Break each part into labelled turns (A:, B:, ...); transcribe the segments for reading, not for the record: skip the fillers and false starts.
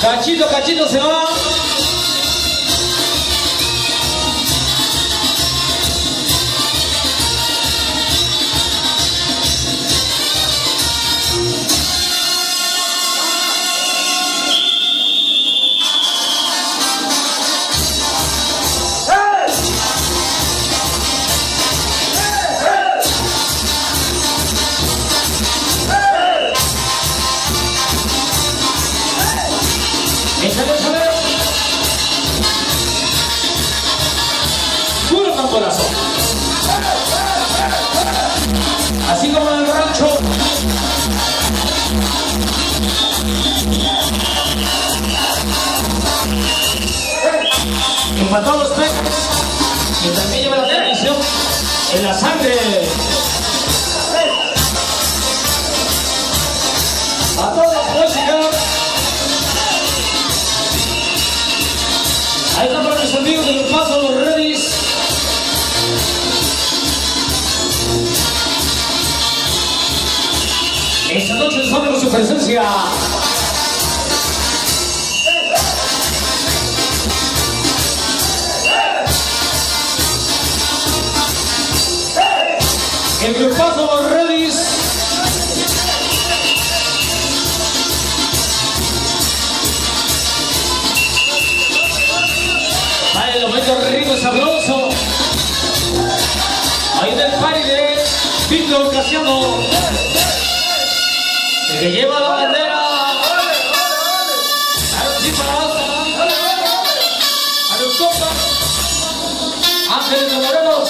A: Cachito, cachito se va. Puro tamborazo. Así como en el rancho. Empató los tres. Y también lleva la tradición en la sangre. A toda la música. Ahí están para mis amigos de los pasos, los redis. Esta noche les honro su presencia. El grupazo, los redis. El momento rico y sabroso. Ahí del party de Víctor Casiano, el que lleva la bandera. A los compas Ángeles de Morelos,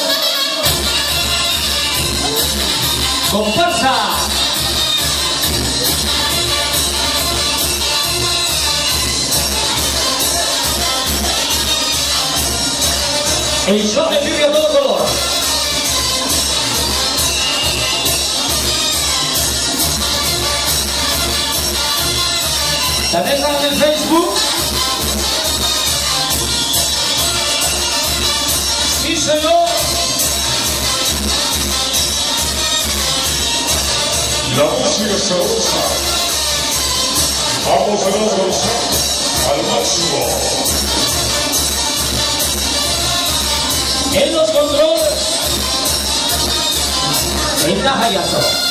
A: comparsa. El show de Biblia a todo color. También están en el Facebook. Sí, señor.
B: La música es sabrosa. Vamos a gozar al máximo.
A: En los controles, en Hayato.